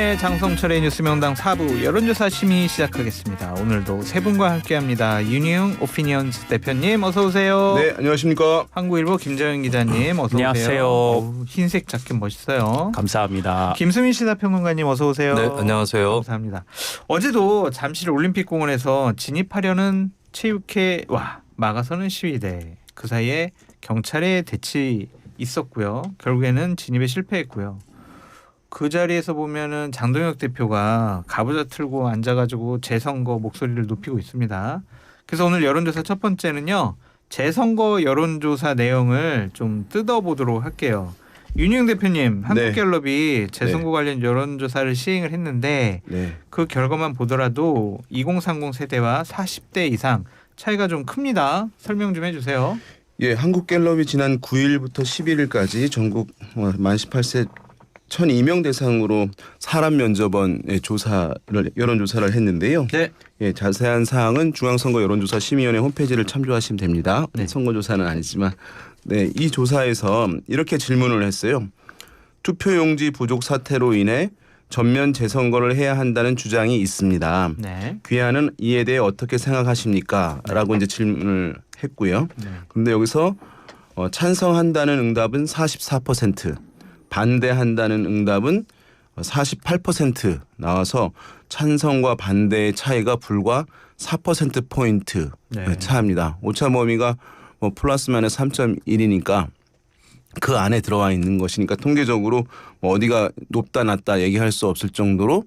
네, 장성철의 뉴스명당 4부 여론조사 심의 시작하겠습니다. 오늘도 세 분과 함께합니다. 유니용 오피니언스 대표님 어서 오세요. 네, 안녕하십니까. 한국일보 김정현 기자님 어서 안녕하세요. 오세요. 흰색 자켓 멋있어요. 감사합니다. 김수민 시사평론가님 어서 오세요. 네, 안녕하세요. 감사합니다. 어제도 잠실 올림픽공원에서 진입하려는 체육회 막아서는 시위대, 그 사이에 경찰의 대치 있었고요. 결국에는 진입에 실패했고요. 그 자리에서 보면은 장동혁 대표가 가부좌 틀고 앉아가지고 재선거 목소리를 높이고 있습니다. 그래서 오늘 여론조사 첫 번째는요, 재선거 여론조사 내용을 좀 뜯어보도록 할게요. 윤희용 대표님, 한국갤럽이 재선거 관련 여론조사를 시행을 했는데 그 결과만 보더라도 2030 세대와 40대 이상 차이가 좀 큽니다. 설명 좀 해주세요. 예, 한국갤럽이 지난 9일부터 11일까지 전국 만 18세 1,002명 대상으로 사람 면접원의 여론조사를 했는데요. 네. 예, 자세한 사항은 중앙선거 여론조사 심의위원회 홈페이지를 참조하시면 됩니다. 네. 선거조사는 아니지만, 네, 이 조사에서 이렇게 질문을 했어요. 투표용지 부족 사태로 인해 전면 재선거를 해야 한다는 주장이 있습니다. 네. 귀하는 이에 대해 어떻게 생각하십니까? 라고 이제 질문을 했고요. 그런데 여기서 찬성한다는 응답은 44%, 반대한다는 응답은 48% 나와서 찬성과 반대의 차이가 불과 4%포인트 차입니다. 오차 범위가 플러스 마이너스 3.1이니까 그 안에 들어와 있는 것이니까 통계적으로 어디가 높다 낮다 얘기할 수 없을 정도로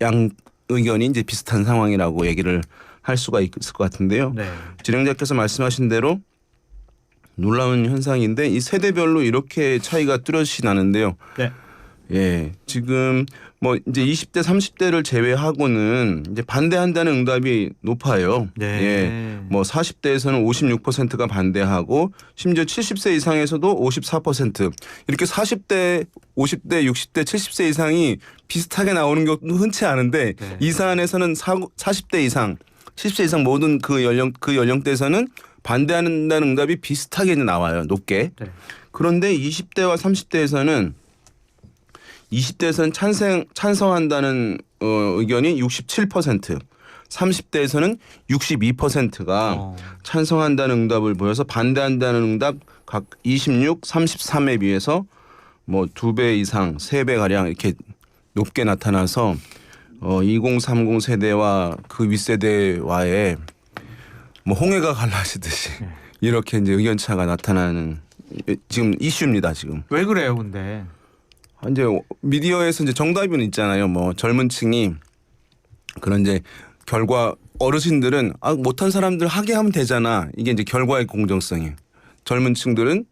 양 의견이 이제 비슷한 상황이라고 얘기를 할 수가 있을 것 같은데요. 네. 진행자께서 말씀하신 대로 놀라운 현상인데 이 세대별로 이렇게 차이가 뚜렷이 나는데요. 네. 예, 지금 이제 20대, 30대를 제외하고는 이제 반대한다는 응답이 높아요. 네. 예, 40대에서는 56%가 반대하고 심지어 70세 이상에서도 54%. 이렇게 40대, 50대, 60대, 70세 이상이 비슷하게 나오는 것도 흔치 않은데 이 사안에서는 40대 이상, 70세 이상 모든 그 연령대에서는 반대한다는 응답이 비슷하게 나와요. 높게. 네. 그런데 20대와 30대에서는 20대에서는 찬성한다는 의견이 67%, 30대에서는 62%가 찬성한다는 응답을 보여서 반대한다는 응답 각 26, 33에 비해서 2배 이상, 3배 가량 이렇게 높게 나타나서 2030 세대와 그 윗세대와의 홍해가 갈라지듯이 이렇게 이제 의견차가 나타나는 지금 이슈입니다. 지금. 왜 그래요, 근데? 이제 미디어에서 이제 정답은 있잖아요. 젊은 층이 그런 이제 결과 어르신들은 못한 사람들 하게 하면 되잖아. 이게 이제 결과의 공정성이. 젊은 층들은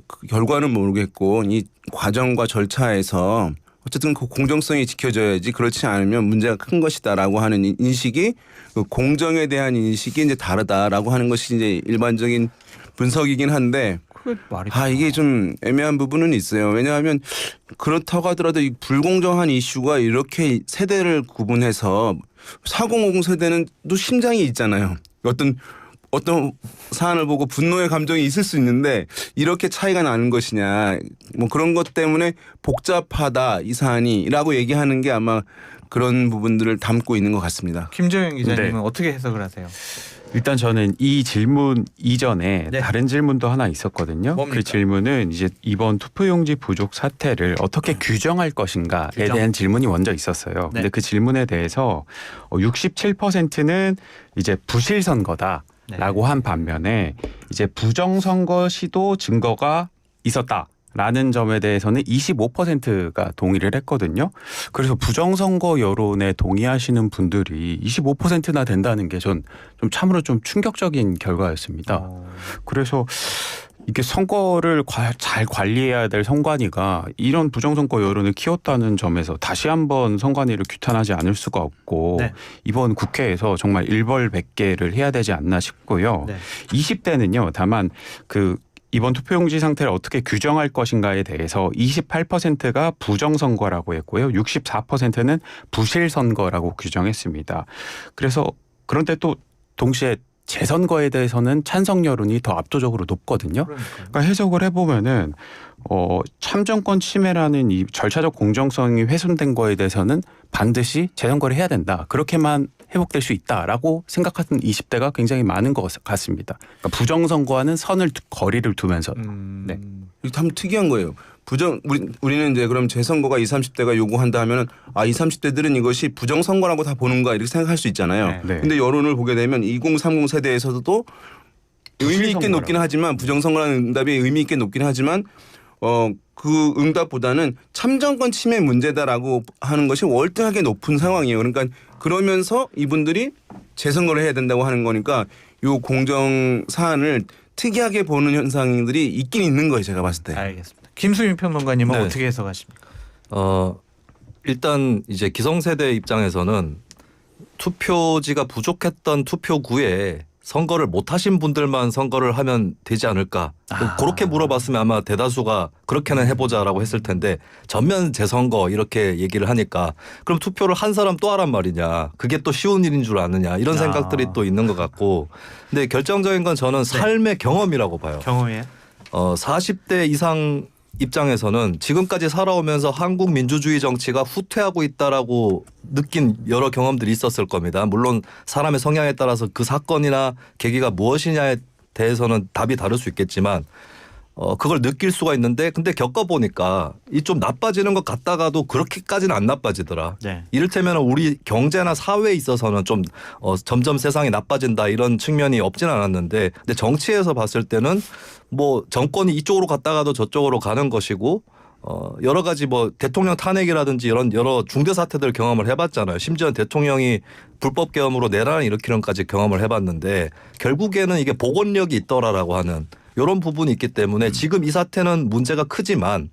그 결과는 모르겠고 이 과정과 절차에서 어쨌든 그 공정성이 지켜져야지 그렇지 않으면 문제가 큰 것이다라고 하는 인식이 그 공정에 대한 인식이 이제 다르다라고 하는 것이 이제 일반적인 분석이긴 한데 이게 좀 애매한 부분은 있어요. 왜냐하면 그렇다고 하더라도 이 불공정한 이슈가 이렇게 세대를 구분해서 4050 세대는 또 심장이 있잖아요. 어떤 사안을 보고 분노의 감정이 있을 수 있는데 이렇게 차이가 나는 것이냐 그런 것 때문에 복잡하다 이 사안이라고 얘기하는 게 아마 그런 부분들을 담고 있는 것 같습니다. 김정현 기자님은 어떻게 해석을 하세요? 일단 저는 이 질문 이전에 다른 질문도 하나 있었거든요. 뭡니까? 그 질문은 이제 이번 투표용지 부족 사태를 어떻게 규정할 것인가에 대한 질문이 먼저 있었어요. 근데 그 질문에 대해서 67%는 이제 부실 선거다. 라고 한 반면에 이제 부정선거 시도 증거가 있었다라는 점에 대해서는 25%가 동의를 했거든요. 그래서 부정선거 여론에 동의하시는 분들이 25%나 된다는 게 전 좀 참으로 좀 충격적인 결과였습니다. 그래서 이게 선거를 잘 관리해야 될 선관위가 이런 부정선거 여론을 키웠다는 점에서 다시 한번 선관위를 규탄하지 않을 수가 없고 이번 국회에서 정말 일벌백계를 해야 되지 않나 싶고요. 20대는요. 다만 이번 투표용지 상태를 어떻게 규정할 것인가에 대해서 28%가 부정선거라고 했고요. 64%는 부실선거라고 규정했습니다. 그래서 그런데 또 동시에 재선거에 대해서는 찬성 여론이 더 압도적으로 높거든요. 그러니까 해석을 해보면은 참정권 침해라는 이 절차적 공정성이 훼손된 거에 대해서는 반드시 재선거를 해야 된다. 그렇게만 회복될 수 있다라고 생각하는 20대가 굉장히 많은 것 같습니다. 그러니까 부정선거와는 거리를 두면서. 네. 이거 참 특이한 거예요. 우리는 이제 그럼 재선거가 20, 30대가 요구한다 하면은 20, 30대들은 이것이 부정선거라고 다 보는가 이렇게 생각할 수 있잖아요. 네. 근데 여론을 보게 되면 2030 세대에서도 의미 있게 높기는 하지만 부정선거라는 응답이 의미 있게 높기는 하지만 그 응답보다는 참정권 침해 문제다라고 하는 것이 월등하게 높은 상황이에요. 그러니까 그러면서 이분들이 재선거를 해야 된다고 하는 거니까 요 공정 사안을 특이하게 보는 현상들이 있긴 있는 거예요. 제가 봤을 때. 알겠습니다. 김수민 평론가님은 네. 어떻게 해석하십니까? 일단 이제 기성세대 입장에서는 투표지가 부족했던 투표구에 선거를 못 하신 분들만 선거를 하면 되지 않을까. 그렇게 물어봤으면 아마 대다수가 그렇게는 해보자라고 했을 텐데 전면 재선거 이렇게 얘기를 하니까 그럼 투표를 한 사람 또 하란 말이냐. 그게 또 쉬운 일인 줄 아느냐. 이런 생각들이 또 있는 것 같고. 근데 결정적인 건 저는 삶의 경험이라고 봐요. 경험이에요? 40대 이상 입장에서는 지금까지 살아오면서 한국 민주주의 정치가 후퇴하고 있다라고 느낀 여러 경험들이 있었을 겁니다. 물론 사람의 성향에 따라서 그 사건이나 계기가 무엇이냐에 대해서는 답이 다를 수 있겠지만 그걸 느낄 수가 있는데 근데 겪어보니까 이 좀 나빠지는 것 같다가도 그렇게까지는 안 나빠지더라. 네. 이를테면 우리 경제나 사회에 있어서는 좀 점점 세상이 나빠진다 이런 측면이 없진 않았는데 근데 정치에서 봤을 때는 뭐 정권이 이쪽으로 갔다가도 저쪽으로 가는 것이고 여러 가지 뭐 대통령 탄핵이라든지 이런 여러 중대 사태들 경험을 해봤잖아요. 심지어 대통령이 불법 계엄으로 내란을 일으키는까지 경험을 해봤는데 결국에는 이게 복원력이 있더라라고 하는 이런 부분이 있기 때문에 지금 이 사태는 문제가 크지만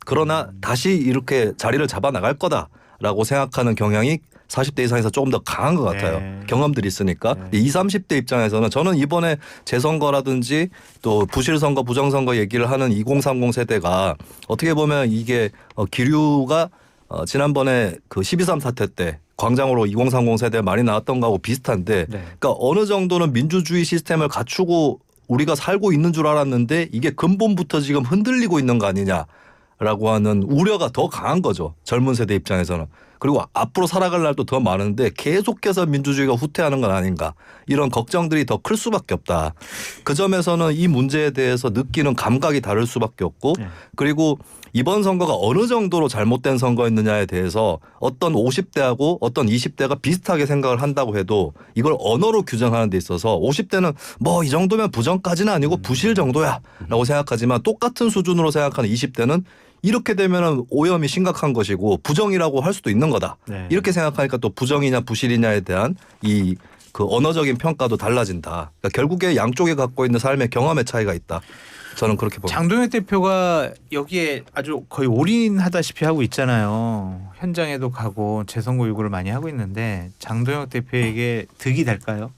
그러나 다시 이렇게 자리를 잡아 나갈 거다라고 생각하는 경향이 40대 이상에서 조금 더 강한 것 같아요. 네. 경험들이 있으니까. 20, 30대 입장에서는 저는 이번에 재선거라든지 또 부실선거, 부정선거 얘기를 하는 2030 세대가 어떻게 보면 이게 기류가 지난번에 그 12.3 사태 때 광장으로 2030 세대 많이 나왔던 거하고 비슷한데 네. 그러니까 어느 정도는 민주주의 시스템을 갖추고 우리가 살고 있는 줄 알았는데 이게 근본부터 지금 흔들리고 있는 거 아니냐라고 하는 우려가 더 강한 거죠. 젊은 세대 입장에서는. 그리고 앞으로 살아갈 날도 더 많은데 계속해서 민주주의가 후퇴하는 건 아닌가. 이런 걱정들이 더 클 수밖에 없다. 그 점에서는 이 문제에 대해서 느끼는 감각이 다를 수밖에 없고 네. 그리고 이번 선거가 어느 정도로 잘못된 선거였느냐에 대해서 어떤 50대하고 어떤 20대가 비슷하게 생각을 한다고 해도 이걸 언어로 규정하는 데 있어서 50대는 뭐 이 정도면 부정까지는 아니고 부실 정도야라고 생각하지만 똑같은 수준으로 생각하는 20대는 이렇게 되면은 오염이 심각한 것이고 부정이라고 할 수도 있는 거다. 네. 이렇게 생각하니까 또 부정이냐 부실이냐에 대한 이 그 언어적인 평가도 달라진다. 그러니까 결국에 양쪽에 갖고 있는 삶의 경험의 차이가 있다. 저는 그렇게 봅니다. 장동혁 대표가 여기에 아주 거의 올인하다시피 하고 있잖아요. 현장에도 가고 재선거 요구를 많이 하고 있는데 장동혁 대표에게 득이 될까요?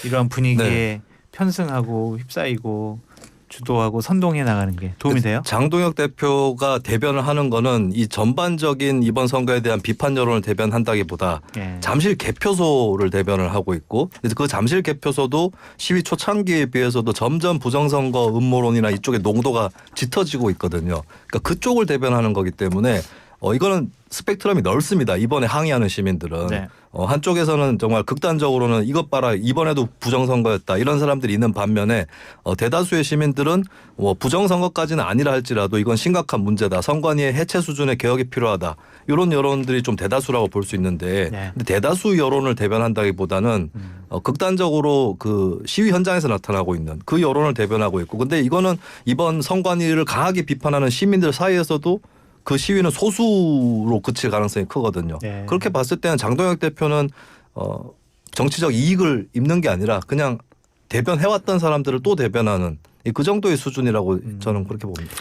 이러한 분위기에 네. 편승하고 휩싸이고 주도하고 선동해 나가는 게 도움이 돼요? 장동혁 대표가 대변을 하는 거는 이 전반적인 이번 선거에 대한 비판 여론을 대변한다기보다 예. 잠실 개표소를 대변을 하고 있고 그 잠실 개표소도 시위 초창기에 비해서도 점점 부정선거 음모론이나 이쪽의 농도가 짙어지고 있거든요. 그러니까 그쪽을 대변하는 거기 때문에 이거는 스펙트럼이 넓습니다. 이번에 항의하는 시민들은. 네. 한쪽에서는 정말 극단적으로는 이것 봐라 이번에도 부정선거였다 이런 사람들이 있는 반면에 대다수의 시민들은 뭐 부정선거까지는 아니라 할지라도 이건 심각한 문제다. 선관위의 해체 수준의 개혁이 필요하다. 이런 여론들이 좀 대다수라고 볼 수 있는데 네. 근데 대다수 여론을 대변한다기보다는 극단적으로 그 시위 현장에서 나타나고 있는 그 여론을 대변하고 있고 근데 이거는 이번 선관위를 강하게 비판하는 시민들 사이에서도 그 시위는 소수로 그칠 가능성이 크거든요. 네. 그렇게 봤을 때는 장동혁 대표는 정치적 이익을 입는 게 아니라 그냥 대변해왔던 사람들을 또 대변하는 그 정도의 수준이라고 저는 그렇게 봅니다.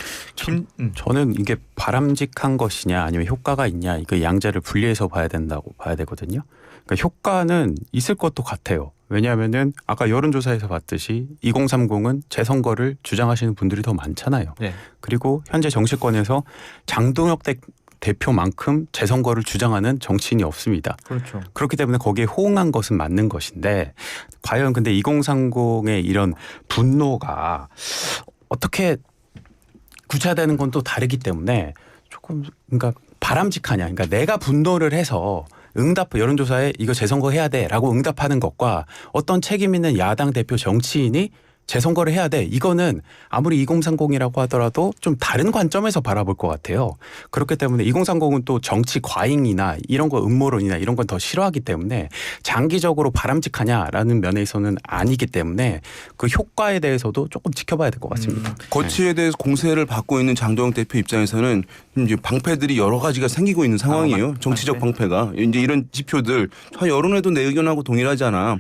저는 이게 바람직한 것이냐 아니면 효과가 있냐 이거 양자를 분리해서 봐야 된다고 봐야 되거든요. 그러니까 효과는 있을 것도 같아요. 왜냐하면은 아까 여론조사에서 봤듯이 2030은 재선거를 주장하시는 분들이 더 많잖아요. 네. 그리고 현재 정치권에서 장동혁 대표만큼 재선거를 주장하는 정치인이 없습니다. 그렇죠. 그렇기 때문에 거기에 호응한 것은 맞는 것인데 과연 근데 2030의 이런 분노가 어떻게 구체화되는 건 또 다르기 때문에 조금 그러니까 바람직하냐. 그러니까 내가 분노를 해서 여론조사에 이거 재선거 해야 돼라고 응답하는 것과 어떤 책임 있는 야당 대표 정치인이 재선거를 해야 돼. 이거는 아무리 2030이라고 하더라도 좀 다른 관점에서 바라볼 것 같아요. 그렇기 때문에 2030은 또 정치 과잉이나 이런 거 음모론이나 이런 건 더 싫어하기 때문에 장기적으로 바람직하냐라는 면에서는 아니기 때문에 그 효과에 대해서도 조금 지켜봐야 될 것 같습니다. 거치에 대해서 공세를 받고 있는 장도영 대표 입장에서는 이제 방패들이 여러 가지가 생기고 있는 상황이에요. 정치적 방패가. 이제 이런 지표들 여론에도 내 의견하고 동일하잖아.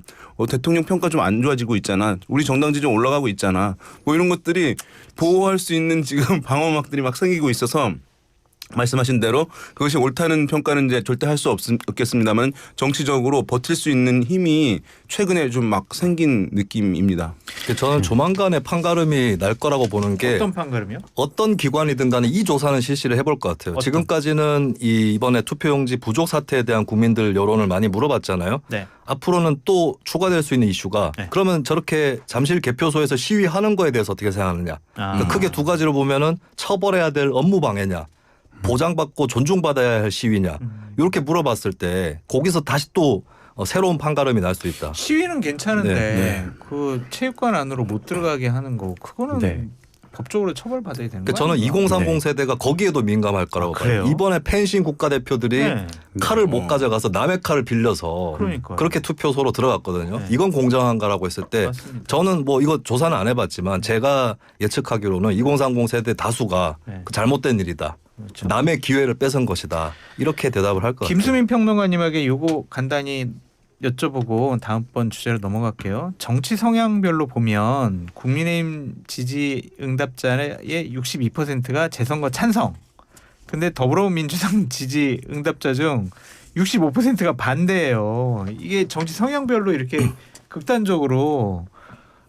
대통령 평가 좀 안 좋아지고 있잖아. 우리 정당 지지율 올라가고 있잖아. 뭐 이런 것들이 보호할 수 있는 지금 방어막들이 막 생기고 있어서 말씀하신 대로 그것이 옳다는 평가는 이제 절대 할 수 없겠습니다만 정치적으로 버틸 수 있는 힘이 최근에 좀 막 생긴 느낌입니다. 저는 조만간에 판가름이 날 거라고 보는 게 어떤 판가름이요? 어떤 기관이든 간에 이 조사는 실시를 해볼 것 같아요. 지금까지는 이번에 투표용지 부족 사태에 대한 국민들 여론을 많이 물어봤잖아요. 네. 앞으로는 또 추가될 수 있는 이슈가 네. 그러면 저렇게 잠실 개표소에서 시위하는 거에 대해서 어떻게 생각하느냐. 그러니까 크게 두 가지로 보면은 처벌해야 될 업무 방해냐. 보장받고 존중받아야 할 시위냐. 이렇게 물어봤을 때 거기서 다시 또 새로운 판가름이 날 수 있다. 시위는 괜찮은데 네. 그 체육관 안으로 못 들어가게 하는 거 그거는 네. 법적으로 처벌받아야 되는 그러니까 거 저는 아닌가? 2030 네. 세대가 거기에도 민감할 거라고 그래요? 봐요. 이번에 펜싱 국가대표들이 네. 칼을 못 가져가서 남의 칼을 빌려서 그러니까요. 그렇게 투표소로 들어갔거든요. 네. 이건 공정한가라고 했을 때 맞습니다. 저는 뭐 이거 조사는 안 해봤지만 제가 예측하기로는 2030 세대 다수가 네. 그 잘못된 일이다. 그렇죠. 남의 기회를 뺏은 것이다. 이렇게 대답을 할 것 같아요. 김수민 평론가님에게 요거 간단히 여쭤보고 다음번 주제로 넘어갈게요. 정치 성향별로 보면 국민의힘 지지 응답자의 62%가 재선거 찬성. 근데 더불어민주당 지지 응답자 중 65%가 반대예요. 이게 정치 성향별로 이렇게 극단적으로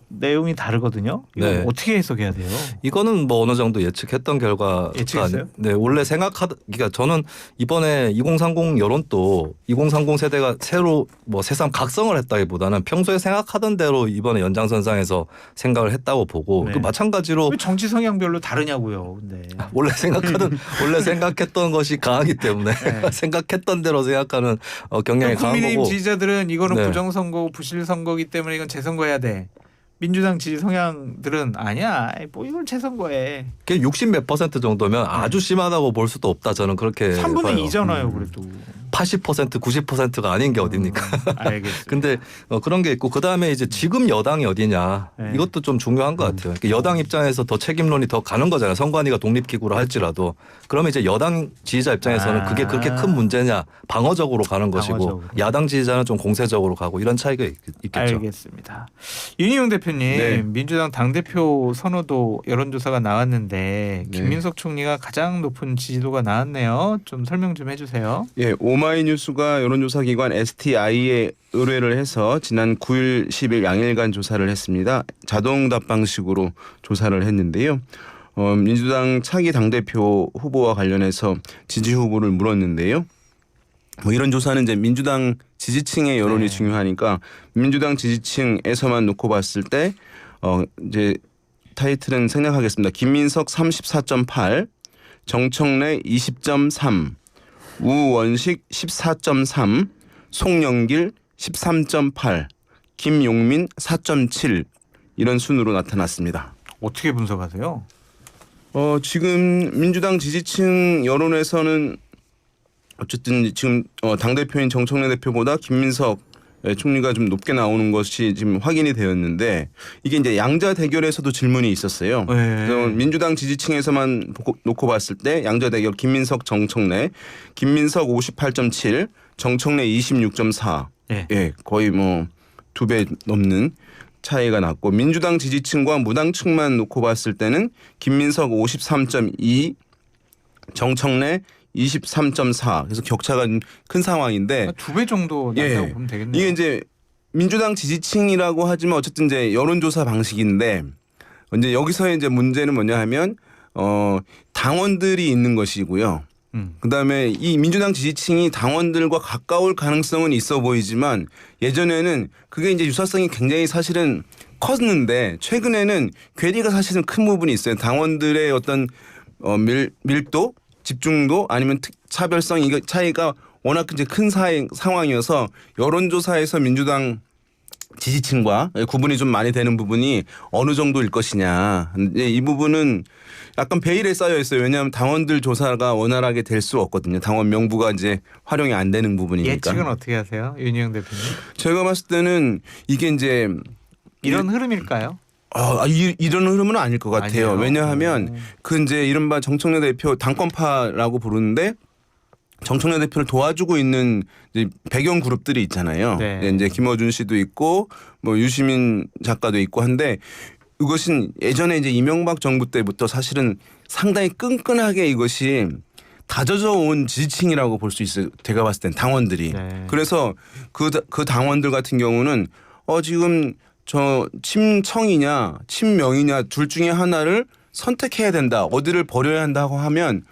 내용이 다르거든요. 이거 네. 어떻게 해석해야 돼요? 이거는 뭐 어느 정도 예측했던 결과가 예측했어요? 네, 원래 그러니까 저는 이번에 2030 여론도 2030 세대가 새로 뭐 새삼 각성을 했다기보다는 평소에 생각하던 대로 이번에 연장선상에서 생각을 했다고 보고 네. 그 마찬가지로 왜 정치 성향별로 다르냐고요. 근데 원래 생각했던 것이 강하기 때문에 네. 생각했던 대로 생각하는 경향이 강한 국민의힘 거고. 지지자들은 이거는 네. 부정선거, 부실선거기 때문에 이건 재선거해야 돼. 민주당 지지 성향들은 아니야. 뭐 이걸 재선거해. 그게 60몇 % 정도면 아주 심하다고 볼 수도 없다. 저는 그렇게 3분의 봐요. 2잖아요. 그래도. 80% 90%가 아닌 게 어딥니까? 알겠어요. 근데 그런 게 있고 그다음에 이제 지금 여당이 어디냐 네. 이것도 좀 중요한 것 같아요. 그러니까 여당 입장에서 더 책임론이 더 가는 거잖아요. 선관위가 독립기구로 할지라도 그러면 이제 여당 지지자 입장에서는 그게 그렇게 큰 문제냐 방어적으로 가는 것이고 방어적으로. 야당 지지자는 좀 공세적으로 가고 이런 차이가 있겠죠. 알겠습니다. 윤희용 대표님, 네. 민주당 당대표 선호도 여론조사가 나왔는데 네. 김민석 총리가 가장 높은 지지도가 나왔네요. 좀 설명 좀 해주세요. 예, 오마이뉴스가 여론조사 기관 STI에 의뢰를 해서 지난 9일, 10일 양일간 조사를 했습니다. 자동응답 방식으로 조사를 했는데요. 민주당 차기 당대표 후보와 관련해서 지지 후보를 물었는데요. 뭐 이런 조사는 이제 민주당 지지층의 여론이 네. 중요하니까 민주당 지지층에서만 놓고 봤을 때 이제 타이틀은 생략하겠습니다. 김민석 34.8, 정청래 20.3, 우원식 14.3, 송영길 13.8, 김용민 4.7 이런 순으로 나타났습니다. 어떻게 분석하세요? 지금 민주당 지지층 여론에서는 어쨌든 지금 당대표인 정청래 대표보다 김민석 총리가 좀 높게 나오는 것이 지금 확인이 되었는데 이게 이제 양자 대결에서도 질문이 있었어요. 네. 그래서 민주당 지지층에서만 놓고 봤을 때 양자 대결 김민석 정청래, 김민석 58.7, 정청래 26.4. 네. 예, 거의 뭐 2배 넘는 차이가 났고 민주당 지지층과 무당층만 놓고 봤을 때는 김민석 53.2, 정청래 23.4. 그래서 격차가 큰 상황인데 2배 정도 난다고 보면 되겠네요. 이게 이제 민주당 지지층이라고 하지만 어쨌든 이제 여론조사 방식인데 이제 여기서 이제 문제는 뭐냐 하면 당원들이 있는 것이고요. 그다음에 이 민주당 지지층이 당원들과 가까울 가능성은 있어 보이지만 예전에는 그게 이제 유사성이 굉장히 사실은 컸는데 최근에는 괴리가 사실은 큰 부분이 있어요. 당원들의 어떤 밀도, 집중도 아니면 차별성 이거 차이가 워낙 이제 큰 상황이어서 여론조사에서 민주당 지지층과 구분이 좀 많이 되는 부분이 어느 정도일 것이냐. 이 부분은 약간 베일에 쌓여 있어요. 왜냐하면 당원들 조사가 원활하게 될 수 없거든요. 당원 명부가 이제 활용이 안 되는 부분이니까. 예측은 어떻게 하세요, 윤희영 대표님? 제가 봤을 때는 이게 이제 이런 흐름일까요? 이런 흐름은 아닐 것 같아요. 아니에요? 왜냐하면 그 이제 이른바 정청래 대표 당권파라고 부르는데 정청래 대표를 도와주고 있는 이제 배경 그룹들이 있잖아요. 네. 이제 김어준 씨도 있고 뭐 유시민 작가도 있고 한데 이것은 예전에 이제 이명박 정부 때부터 사실은 상당히 끈끈하게 이것이 다져져 온 지지층이라고 볼 수 있어요. 제가 봤을 땐 당원들이. 네. 그래서 그 당원들 같은 경우는 지금 저 친청이냐 친명이냐 둘 중에 하나를 선택해야 된다. 어디를 버려야 한다고 하면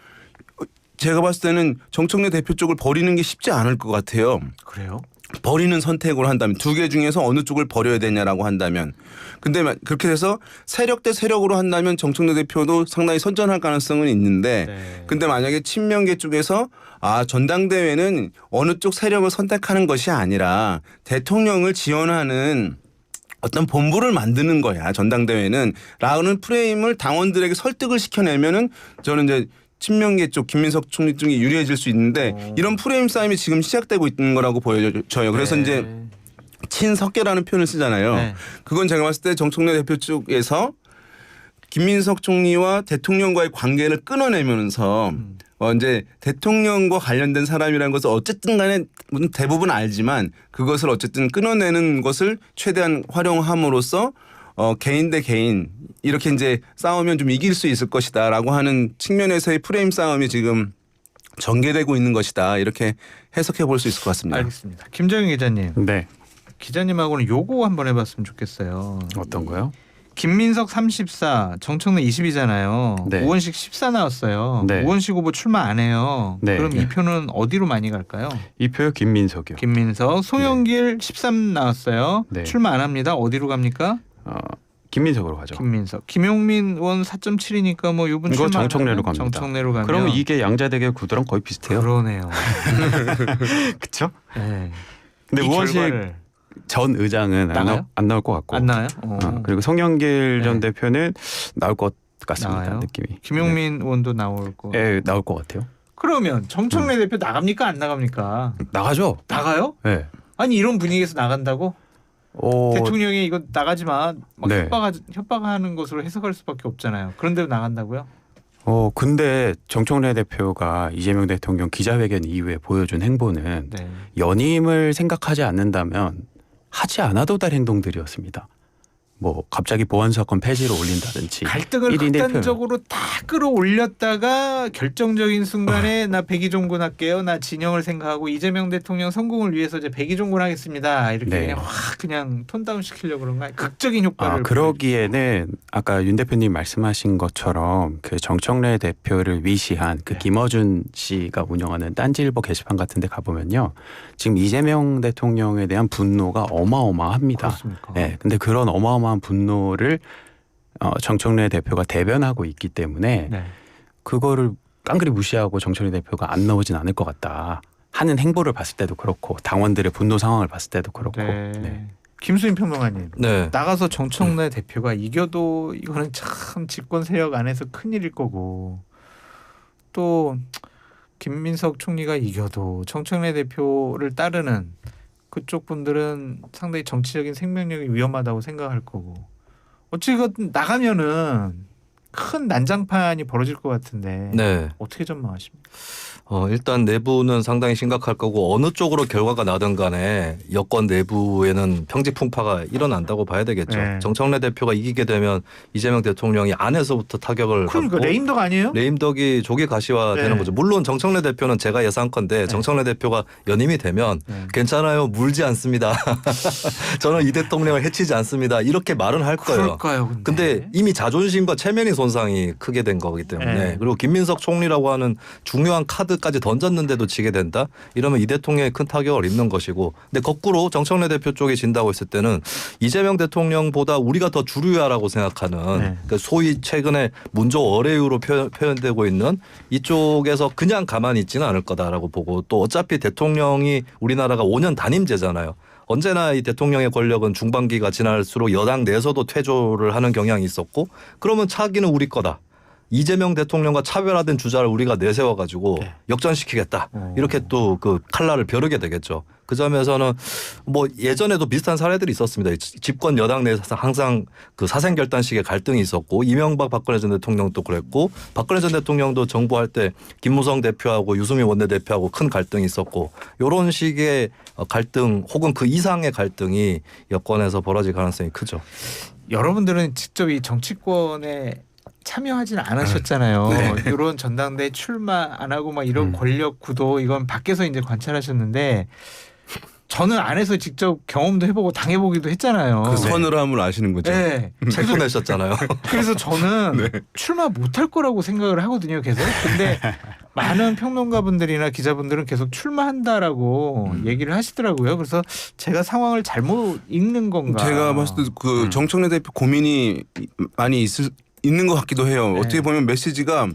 제가 봤을 때는 정청래 대표 쪽을 버리는 게 쉽지 않을 것 같아요. 그래요? 버리는 선택으로 한다면 두 개 중에서 어느 쪽을 버려야 되냐라고 한다면 근데 그렇게 돼서 세력 대 세력으로 한다면 정청래 대표도 상당히 선전할 가능성은 있는데 네. 근데 만약에 친명계 쪽에서 전당대회는 어느 쪽 세력을 선택하는 것이 아니라 대통령을 지원하는 어떤 본부를 만드는 거야 전당대회는 라는 프레임을 당원들에게 설득을 시켜내면은 저는 이제 친명계 쪽 김민석 총리 쪽이 유리해질 수 있는데 이런 프레임 싸움이 지금 시작되고 있는 거라고 보여져요. 그래서 네. 이제 친석계라는 표현을 쓰잖아요. 네. 그건 제가 봤을 때 정청래 대표 쪽에서 김민석 총리와 대통령과의 관계를 끊어내면서 이제 대통령과 관련된 사람이라는 것을 어쨌든 간에 대부분 알지만 그것을 어쨌든 끊어내는 것을 최대한 활용함으로써 개인 대 개인 이렇게 이제 싸우면 좀 이길 수 있을 것이다라고 하는 측면에서의 프레임 싸움이 지금 전개되고 있는 것이다. 이렇게 해석해 볼 수 있을 것 같습니다. 알겠습니다. 김정인 기자님. 네. 기자님하고는 요거 한번 해봤으면 좋겠어요. 어떤 거요? 김민석 34, 정청래 20이잖아요. 네. 우원식 14 나왔어요. 네. 우원식 후보 출마 안 해요. 네. 그럼 이 표는 어디로 많이 갈까요? 이 표요 김민석이요. 김민석, 송영길 13 나왔어요. 네. 출마 안 합니다. 어디로 갑니까? 김민석으로 가죠. 김민석. 김용민 의원 4.7이니까 뭐 이분 이거 출마 안 정청래로 하면 갑니다. 정청래로 가면 그러면 이게 양자대결 구도랑 거의 비슷해요. 그러네요. 그렇죠? 네. 근데 이 우원식 결과를 전 의장은 나가요? 안 나올 것 같고. 안 나와요? 그리고 송영길 전 네. 대표는 나올 것 같습니다. 나와요? 느낌이. 김용민 의원도 나올 거. 네, 나올 것 같아요. 그러면 정청래 대표 나갑니까 안 나갑니까? 나가죠. 나가요? 네. 아니 이런 분위기에서 나간다고? 대통령이 이거 나가지 마. 막 네. 협박하는 것으로 해석할 수밖에 없잖아요. 그런데도 나간다고요? 근데 정청래 대표가 이재명 대통령 기자회견 이후에 보여준 행보는 네. 연임을 생각하지 않는다면 하지 않아도 될 행동들이었습니다. 뭐 갑자기 보안사건 폐지를 올린다든지 갈등을 1인 1표. 극단적으로 다 끌어올렸다가 결정적인 순간에 나 백의종군 할게요. 나 진영을 생각하고 이재명 대통령 성공을 위해서 이제 백의종군 하겠습니다. 이렇게 네. 그냥 확 그냥 톤다운 시키려고 그런가? 극적인 효과를. 그러기에는 아까 윤 대표님 말씀하신 것처럼 그 정청래 대표를 위시한 그 네. 김어준 씨가 운영하는 딴지일보 게시판 같은 데 가보면요. 지금 이재명 대통령에 대한 분노가 어마어마합니다. 그렇습니까? 네, 근데 그런 어마어마한 분노를 정청래 대표가 대변하고 있기 때문에 네. 그거를 깡그리 무시하고 정청래 대표가 안 나오진 않을 것 같다. 하는 행보를 봤을 때도 그렇고 당원들의 분노 상황을 봤을 때도 그렇고. 네. 네. 김수인 평론가님. 네. 나가서 정청래 대표가 이겨도 이거는 참 집권 세력 안에서 큰일일 거고 또 김민석 총리가 이겨도 정청래 대표를 따르는 그쪽 분들은 상당히 정치적인 생명력이 위험하다고 생각할 거고 어찌든 나가면은 큰 난장판이 벌어질 것 같은데 네. 어떻게 전망하십니까? 일단 내부는 상당히 심각할 거고 어느 쪽으로 결과가 나든 간에 여권 내부에는 평지풍파가 일어난다고 봐야 되겠죠. 네. 정청래 대표가 이기게 되면 이재명 대통령이 안에서부터 타격을 그러니까 받고 레임덕 아니에요? 레임덕이 조기 가시화되는 네. 거죠. 물론 정청래 대표는 제가 예상컨대 정청래 대표가 연임이 되면 네. 괜찮아요. 물지 않습니다. 저는 이 대통령을 해치지 않습니다. 이렇게 말은 할 거예요. 그럴까요? 근데 이미 자존심과 체면이 손상이 크게 된 거기 때문에 네. 그리고 김민석 총리라고 하는 중요한 카드까지 던졌는데도 지게 된다? 이러면 이 대통령이 큰 타격을 입는 것이고 근데 거꾸로 정청래 대표 쪽이 진다고 했을 때는 이재명 대통령보다 우리가 더 주류야라고 생각하는 네. 그러니까 소위 최근에 문조 어뢰유로 표현되고 있는 이쪽에서 그냥 가만히 있지는 않을 거다라고 보고 또 어차피 대통령이 우리나라가 5년 단임제잖아요. 언제나 이 대통령의 권력은 중반기가 지날수록 여당 내에서도 퇴조를 하는 경향이 있었고 그러면 차기는 우리 거다. 이재명 대통령과 차별화된 주자를 우리가 내세워가지고 역전시키겠다. 이렇게 또 그 칼날을 벼르게 되겠죠. 그 점에서는 뭐 예전에도 비슷한 사례들이 있었습니다. 집권 여당 내에서 항상 그 사생결단식의 갈등이 있었고 이명박 박근혜 전 대통령도 그랬고 박근혜 전 대통령도 정부할 때 김무성 대표하고 유승민 원내대표하고 큰 갈등이 있었고 이런 식의 갈등 혹은 그 이상의 갈등이 여권에서 벌어질 가능성이 크죠. 여러분들은 직접 이 정치권에 참여하지는 않으셨잖아요. 네. 이런 전당대회 출마 안 하고 막 이런 권력 구도 이건 밖에서 이제 관찰하셨는데 저는 안에서 직접 경험도 해보고 당해보기도 했잖아요. 그 서늘함을 아시는 거죠. 네. 책도 내셨잖아요. 그래서 저는 출마 못할 거라고 생각을 하거든요, 계속. 근데 많은 평론가분들이나 기자분들은 계속 출마한다라고 얘기를 하시더라고요. 그래서 제가 상황을 잘못 읽는 건가. 제가 봤을 때 그 정청래 대표 고민이 많이 있는 것 같기도 해요. 네. 어떻게 보면 메시지가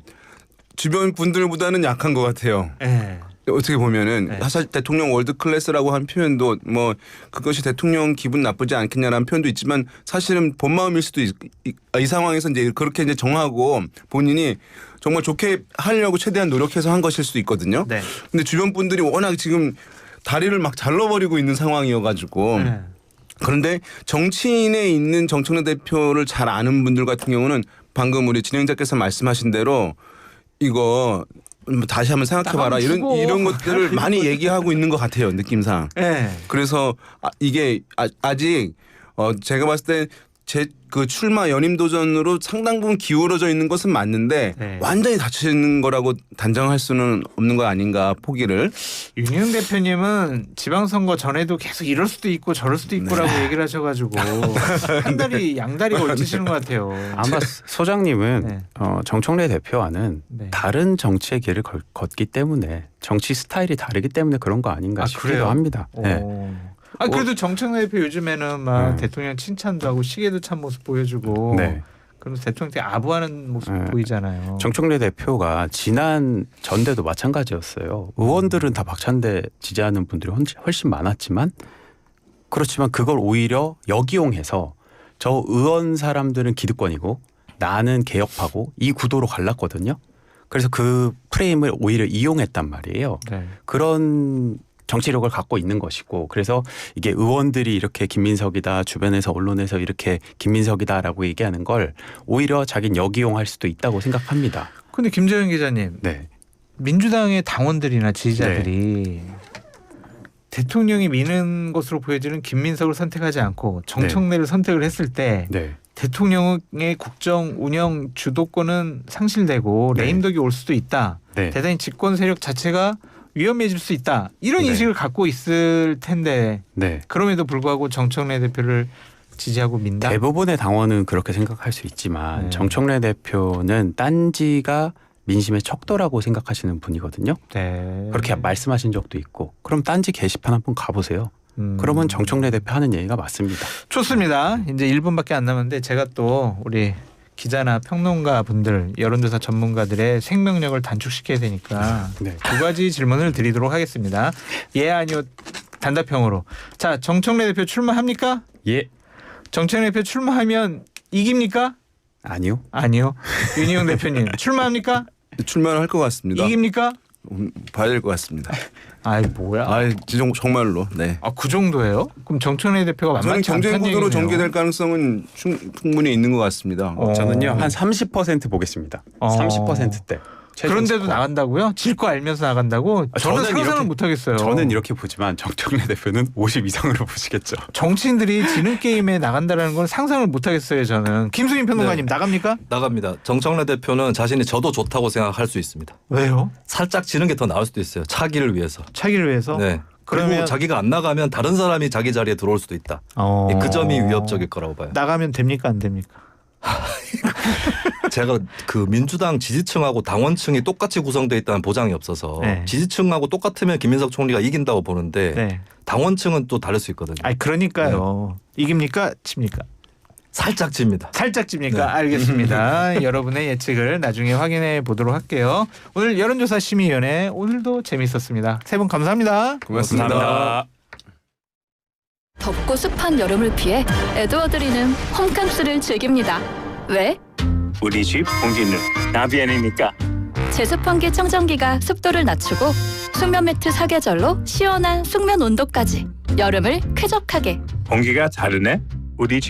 주변 분들보다는 약한 것 같아요. 네. 어떻게 보면은 네. 사실 대통령 월드 클래스라고 한 표현도 뭐 그것이 대통령 기분 나쁘지 않겠냐라는 표현도 있지만 사실은 본 마음일 수도 이 상황에서 이제 그렇게 이제 정하고 본인이 정말 좋게 하려고 최대한 노력해서 한 것일 수도 있거든요. 네. 근데 주변 분들이 워낙 지금 다리를 막 잘라버리고 있는 상황이어가지고 네. 그런데 정치인에 있는 정청래 대표를 잘 아는 분들 같은 경우는 방금 우리 진행자께서 말씀하신 대로 이거 다시 한번 생각해봐라 나가면 죽어. 이런 것들을 많이 얘기하고 있는 것 같아요 느낌상. 네. 그래서 이게 아직 제가 봤을 때 제 그 출마 연임 도전으로 상당 부분 기울어져 있는 것은 맞는데 네. 완전히 닫혀있는 거라고 단정할 수는 없는 거 아닌가 포기를. 윤희영 대표님은 지방선거 전에도 계속 이럴 수도 있고 저럴 수도 있고라고 얘기를 하셔가지고 한 다리 양다리 걸치시는 것 같아요. 아마 소장님은 네. 정청래 대표와는 네. 다른 정치의 길을 걷기 때문에 정치 스타일이 다르기 때문에 그런 거 아닌가 싶기도 그래요? 합니다. 네. 아 그래도 정청래 대표 요즘에는 막 네. 대통령 칭찬도 하고 시계도 찬 모습 보여주고 네. 그러면서 대통령한테 아부하는 모습 네. 보이잖아요. 정청래 대표가 지난 전대도 마찬가지였어요. 의원들은 다 박찬대 지지하는 분들이 훨씬 많았지만 그렇지만 그걸 오히려 역이용해서 저 의원 사람들은 기득권이고 나는 개혁파고 이 구도로 갈랐거든요. 그래서 그 프레임을 오히려 이용했단 말이에요. 네. 그런 정치력을 갖고 있는 것이고 그래서 이게 의원들이 이렇게 김민석이다 주변에서 언론에서 이렇게 김민석이다라고 얘기하는 걸 오히려 자기는 역이용할 수도 있다고 생각합니다. 근데 김재현 기자님, 네. 민주당의 당원들이나 지지자들이 대통령이 미는 것으로 보여지는 김민석을 선택하지 않고 정청래를 선택을 했을 때 네. 대통령의 국정 운영 주도권은 상실되고 네. 레임덕이 올 수도 있다. 네. 대단히 집권 세력 자체가 위험해질 수 있다. 이런 네. 인식을 갖고 있을 텐데 네. 그럼에도 불구하고 정청래 대표를 지지하고 민다. 대부분의 당원은 그렇게 생각할 수 있지만 네. 정청래 대표는 딴지가 민심의 척도라고 생각하시는 분이거든요. 네. 그렇게 말씀하신 적도 있고 그럼 딴지 게시판 한번 가보세요. 그러면 정청래 대표 하는 얘기가 맞습니다. 좋습니다. 이제 1분밖에 안 남았는데 제가 또 우리 기자나 평론가 분들 여론조사 전문가들의 생명력을 단축시켜야 되니까 네. 두 가지 질문을 드리도록 하겠습니다. 예 아니요 단답형으로. 자 정청래 대표 출마합니까? 예. 정청래 대표 출마하면 이깁니까? 아니요. 아니요. 윤희영 대표님 출마합니까? 출마를 할 것 같습니다. 이깁니까? 봐야 될 것 같습니다. 아이 뭐야? 정말로. 네. 그 정도예요? 그럼 정청래 대표가 저는 만만치 경쟁 않다는 구도로 얘기네요. 전개될 가능성은 충분히 있는 것 같습니다. 저는요 한 30% 보겠습니다. 30%대. 그런데도 나간다고요? 질 거 알면서 나간다고? 저는 상상을 이렇게- 못 하겠어요. 저는 이렇게 보지만 정청래 대표는 50 이상으로 보시겠죠. 정치인들이 지는 게임에 나간다라는 건 상상을 못 하겠어요. 저는 김수민 평론가님 나갑니까? 나갑니다. 정청래 대표는 자신이 저도 좋다고 생각할 수 있습니다. 왜요? 살짝 지는 게 더 나을 수도 있어요. 차기를 위해서. 차기를 위해서? 네. 그리고 그러면- 자기가 안 나가면 다른 사람이 자기 자리에 들어올 수도 있다. 그 점이 위협적일 거라고 봐요. 나가면 됩니까 안 됩니까? 제가 그 민주당 지지층하고 당원층이 똑같이 구성되어 있다는 보장이 없어서 네. 지지층하고 똑같으면 김민석 총리가 이긴다고 보는데 네. 당원층은 또 다를 수 있거든요. 아니 그러니까요. 이깁니까? 칩니까? 살짝 집니다. 살짝 찝니까? 네. 알겠습니다. 여러분의 예측을 나중에 확인해 보도록 할게요. 오늘 여론조사 심의위원회 오늘도 재밌었습니다. 세 분 감사합니다. 고맙습니다. 덥고 습한 여름을 피해 에드워드리는 홈캉스를 즐깁니다. 왜? 우리 집 공기는 나비엔이니까. 제습 환기 청정기가 습도를 낮추고 숙면 매트 사계절로 시원한 숙면 온도까지 여름을 쾌적하게. 공기가 다르네. 우리 집